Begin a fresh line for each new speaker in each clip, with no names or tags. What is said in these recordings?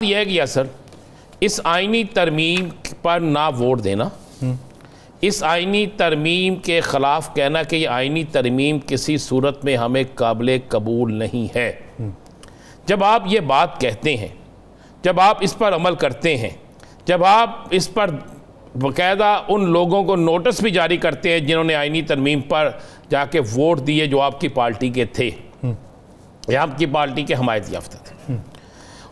यह है कि सर इस आईनी तरमीम पर ना वोट देना, इस आईनी तरमीम के ख़िलाफ़ कहना कि ये आईनी तरमीम किसी सूरत में हमें काबिल कबूल नहीं है। जब आप ये बात कहते हैं, जब आप इस पर अमल करते हैं, जब आप इस पर बाकायदा उन लोगों को नोटिस भी जारी करते हैं जिन्होंने आईनी तरमीम पर जाके वोट दिए जो आपकी पार्टी के थे या आपकी पार्टी के हमायत याफ्ता थे,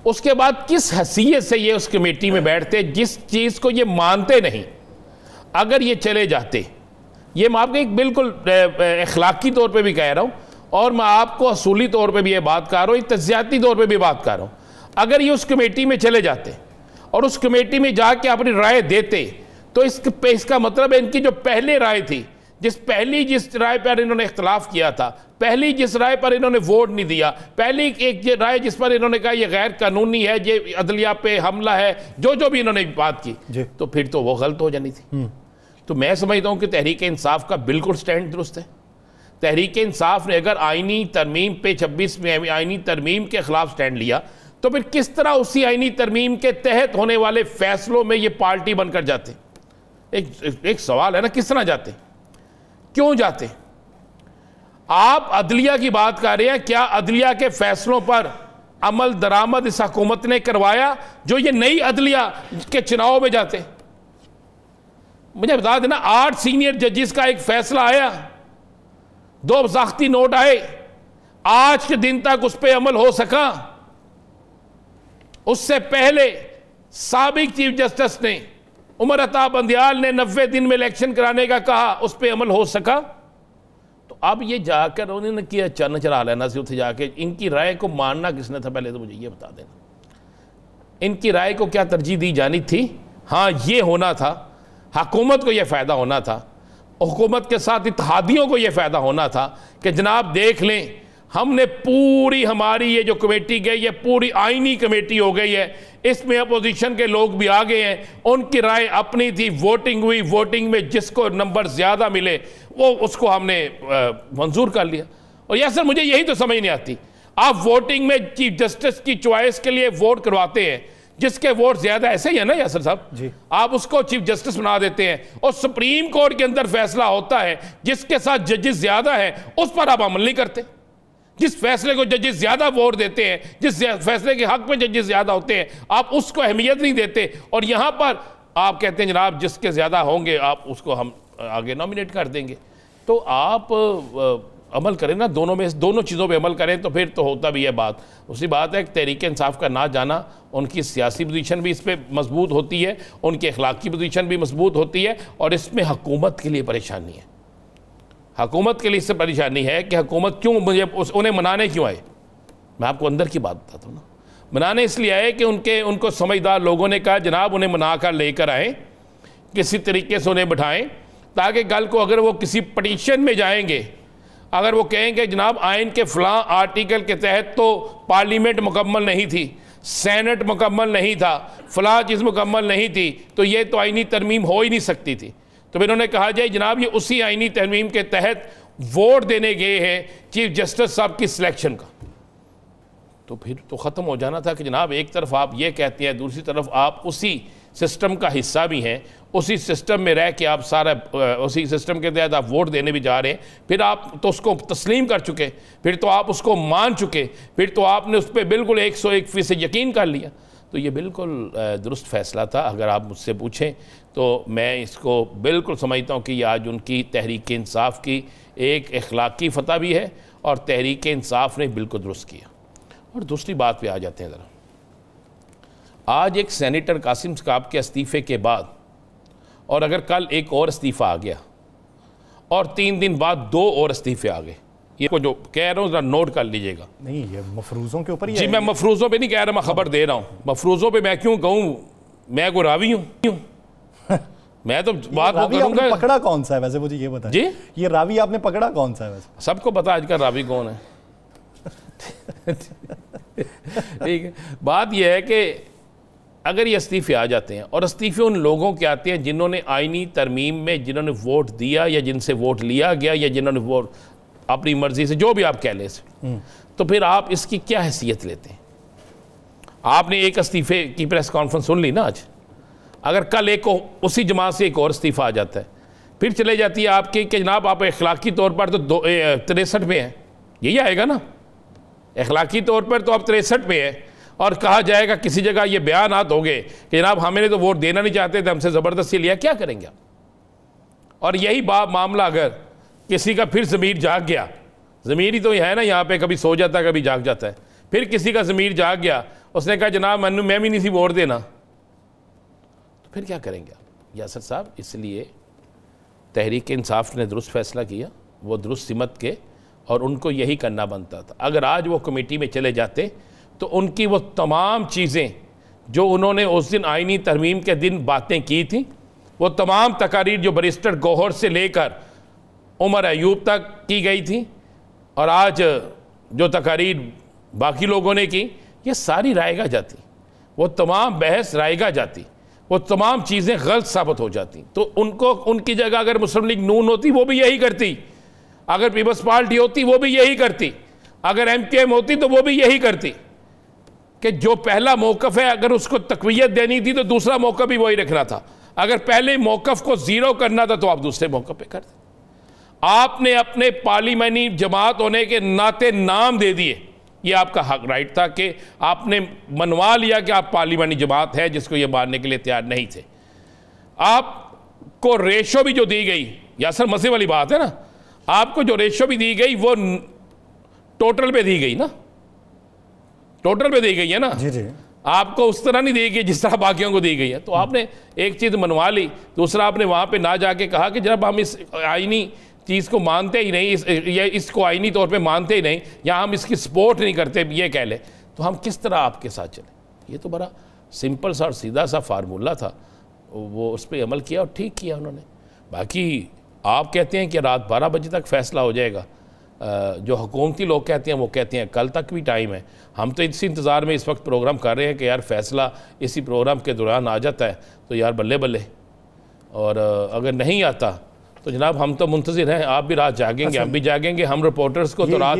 उसके बाद किस हैसियत से ये उस कमेटी में बैठते जिस चीज़ को ये मानते नहीं, अगर ये चले जाते, ये मैं आपको एक बिल्कुल अखलाकी तौर पे भी कह रहा हूँ और मैं आपको असूली तौर पे भी ये बात कर रहा हूँ, तज्जियाती तौर पे भी बात कर रहा हूँ, अगर ये उस कमेटी में चले जाते और उस कमेटी में जाके अपनी राय देते तो इसका मतलब है इनकी जो पहले राय थी, जिस राय पर इन्होंने इख्तलाफ किया था, पहली जिस राय पर इन्होंने वोट नहीं दिया, पहली एक राय जिस पर इन्होंने कहा यह गैर कानूनी है, ये अदलिया पे हमला है, जो भी इन्होंने बात की, तो फिर तो वो गलत हो जानी थी। तो मैं समझता हूँ कि तहरीक इंसाफ का बिल्कुल स्टैंड दुरुस्त है। तहरीक इंसाफ ने अगर आईनी तरमीम पे 26 में आईनी तरमीम के खिलाफ स्टैंड लिया तो फिर किस तरह उसी आईनी तरमीम के तहत होने वाले फैसलों में ये पार्टी बनकर जाते? एक सवाल है ना, किस तरह जाते, क्यों जाते? आप अदलिया की बात कर रहे हैं, क्या अदलिया के फैसलों पर अमल दरामद इस हुकूमत ने करवाया जो ये नई अदलिया के चुनाव में जाते? मुझे बता देना, 8 सीनियर जजेस का एक फैसला आया, 2 वज़ाक़ती नोट आए, आज के दिन तक उस पर अमल हो सका? उससे पहले साबिक चीफ जस्टिस ने उमर अता बंदियाल ने 90 दिन में इलेक्शन कराने का कहा, उस पर अमल हो सका? तो अब ये जाकर उन्होंने किया चन्न चढ़ा लेना से उठे जाके, इनकी राय को मानना किसने था? पहले तो मुझे ये बता देना, इनकी राय को क्या तरजीह दी जानी थी? हाँ, ये होना था, हुकूमत को यह फ़ायदा होना था, हुकूमत के साथ इत्तेहादियों को यह फ़ायदा होना था कि जनाब देख लें, हमने पूरी हमारी ये जो कमेटी गई, ये पूरी आईनी कमेटी हो गई है, इसमें अपोजिशन के लोग भी आ गए हैं, उनकी राय अपनी थी, वोटिंग हुई, वोटिंग में जिसको नंबर ज़्यादा मिले वो उसको हमने मंजूर कर लिया। और यह सर मुझे यही तो समझ नहीं आती, आप वोटिंग में चीफ जस्टिस की चॉइस के लिए वोट करवाते हैं, जिसके वोट ज्यादा, ऐसे ही है ना यासर साहब जी, आप उसको चीफ जस्टिस बना देते हैं और सुप्रीम कोर्ट के अंदर फैसला होता है जिसके साथ जजेस ज्यादा है उस पर आप अमल नहीं करते। जिस फैसले को जजेस ज्यादा वोट देते हैं, जिस फैसले के हक में जजेस ज्यादा होते हैं, आप उसको अहमियत नहीं देते और यहां पर आप कहते हैं जनाब जिसके ज्यादा होंगे आप उसको हम आगे नॉमिनेट कर देंगे। तो आप अमल करें ना, दोनों चीज़ों पे अमल करें तो फिर तो होता भी है बात। उसी बात है कि तहरीक इंसाफ का ना जाना, उनकी सियासी पोजीशन भी इस पर मजबूत होती है, उनकी अखलाकी पोजीशन भी मजबूत होती है और इसमें हुकूमत के लिए परेशानी है। हुकूमत के लिए इससे परेशानी है कि हुकूमत क्यों उन्हें मनाने क्यों आए। मैं आपको अंदर की बात बताता हूँ ना, मनाने इसलिए आए कि उनको समझदार लोगों ने कहा जनाब उन्हें मना कर लेकर आएँ, किसी तरीके से उन्हें बिठाएँ ताकि कल को अगर वो किसी पटिशन में जाएंगे, अगर वो कहेंगे जनाब आइन के फ़लाँ आर्टिकल के तहत तो पार्लियामेंट मुकम्मल नहीं थी, सेनेट मुकम्मल नहीं था, फ़लाँ चीज़ मुकम्मल नहीं थी, तो ये तो आइनी तरमीम हो ही नहीं सकती थी। तो फिर उन्होंने कहा जाए जनाब ये उसी आइनी तरमीम के तहत वोट देने गए हैं चीफ जस्टिस साहब की सिलेक्शन का। तो फिर तो ख़त्म हो जाना था कि जनाब एक तरफ आप ये कहते हैं, दूसरी तरफ आप उसी सिस्टम का हिस्सा भी हैं, उसी सिस्टम में रह के आप सारा उसी सिस्टम के तहत आप वोट देने भी जा रहे हैं, फिर आप तो उसको तस्लीम कर चुके, फिर तो आप उसको मान चुके, फिर तो आपने उस पर बिल्कुल 101% यकीन कर लिया। तो ये बिल्कुल दुरुस्त फ़ैसला था। अगर आप मुझसे पूछें तो मैं इसको बिल्कुल समझता हूँ कि ये आज उनकी तहरीक इंसाफ की एक अखलाकी फ़तह भी है और तहरीक इंसाफ ने बिल्कुल दुरुस्त किया। और दूसरी बात पे आ जाते हैं ज़रा, आज एक सेनेटर कासिम साहब के इस्तीफ़े के बाद और अगर कल एक और इस्तीफ़ा आ गया और 3 दिन बाद 2 और इस्तीफ़े आ गए, ये को जो कह रहा हूँ ज़रा नोट कर लीजिएगा।
नहीं, ये मफरूज़ों के ऊपर ही
जी, मैं मफरूज़ों पे नहीं कह रहा, मैं खबर दे रहा हूँ। मफरूज़ों पे मैं क्यों कहूँ, मैं कोई रावी हूँ मैं तो बात वो करूँगा।
पकड़ा कौन सा है वैसे, मुझे ये बताएं
जी,
ये रावी आपने पकड़ा कौन सा है वैसे?
सबको पता आजकल रावी कौन है ठीक है, बात यह है कि अगर ये इस्तीफ़े आ जाते हैं और इस्तीफ़े उन लोगों के आते हैं जिन्होंने आइनी तरमीम में जिन्होंने वोट दिया या जिनसे वोट लिया गया या जिन्होंने वोट अपनी मर्ज़ी से जो भी आप कह लें, तो फिर आप इसकी क्या हैसियत लेते हैं? आपने एक इस्तीफे की प्रेस कॉन्फ्रेंस सुन ली ना आज, अगर कल एक उसी जमात से एक और इस्तीफा आ जाता है, फिर चले जाती है आपकी कि जनाब आप अखलाकी तौर पर तो 63 पे हैं, यही आएगा ना, अखलाकी तौर पर तो आप 63 पे हैं, और कहा जाएगा किसी जगह ये बयानात हो गए कि जनाब हमें तो वोट देना नहीं चाहते थे, हमसे ज़बरदस्ती लिया, क्या करेंगे आप? और यही मामला अगर किसी का फिर ज़मीर जाग गया, ज़मीर ही तो है ना यहाँ पे, कभी सो जाता है कभी जाग जाता है, फिर किसी का ज़मीर जाग गया, उसने कहा जनाब मैं भी नहीं सी वोट देना, तो फिर क्या करेंगे आप यासर साहब? इसलिए तहरीक इंसाफ ने दुरुस्त फैसला किया, वो दुरुस्त सिमत के, और उनको यही करना बनता था। अगर आज वो कमेटी में चले जाते तो उनकी वो तमाम चीज़ें जो उन्होंने उस दिन आइनी तरमीम के दिन बातें की थी, वो तमाम तकारीर जो बैरिस्टर गौहर से लेकर उमर अयूब तक की गई थी, और आज जो तकारीर बाकी लोगों ने की, ये सारी रायगा जाती, वो तमाम बहस रायगा जाती, वो तमाम चीज़ें गलत साबित हो जाती। तो उनको, उनकी जगह अगर मुस्लिम लीग नून होती वो भी यही करती, अगर पीपल्स पार्टी होती वो भी यही करती, अगर MKM होती तो वो भी यही करती, कि जो पहला मौक़िफ़ है अगर उसको तक़वियत देनी थी तो दूसरा मौक़िफ़ भी वही रखना था, अगर पहले मौक़िफ़ को ज़ीरो करना था तो आप दूसरे मौक़िफ़ पे करते। आपने अपने पार्लिमानी जमात होने के नाते नाम दे दिए, ये आपका हक राइट था कि आपने मनवा लिया कि आप पार्लिमानी जमात है, जिसको ये मानने के लिए तैयार नहीं थे। आपको रेशो भी जो दी गई, यासर मसले वाली बात है ना, आपको जो रेशो भी दी गई वो टोटल पे दी गई ना, टोटल पे दी गई है ना
जी जी,
आपको उस तरह नहीं दी गई जिस तरह बाकियों को दी गई है। तो आपने एक चीज़ मनवा ली, दूसरा आपने वहाँ पे ना जाके कहा कि जब हम इस आईनी चीज़ को मानते ही नहीं, इसको आईनी तौर पे मानते ही नहीं, या हम इसकी सपोर्ट नहीं करते, ये कह ले, तो हम किस तरह आपके साथ चले? ये तो बड़ा सिंपल सा और सीधा सा फार्मूला था, वो उस पर अमल किया और ठीक किया उन्होंने। बाकी आप कहते हैं कि रात 12 बजे तक फ़ैसला हो जाएगा, जो हुकूमती लोग कहते हैं वो कहते हैं कल तक भी टाइम है। हम तो इसी इंतज़ार में इस वक्त प्रोग्राम कर रहे हैं कि यार फ़ैसला इसी प्रोग्राम के दौरान आ जाता है तो यार बल्ले बल्ले, और अगर नहीं आता तो जनाब हम तो मुंतज़िर हैं, आप भी रात जागेंगे, हम भी जागेंगे, हम रिपोर्टर्स को तो रात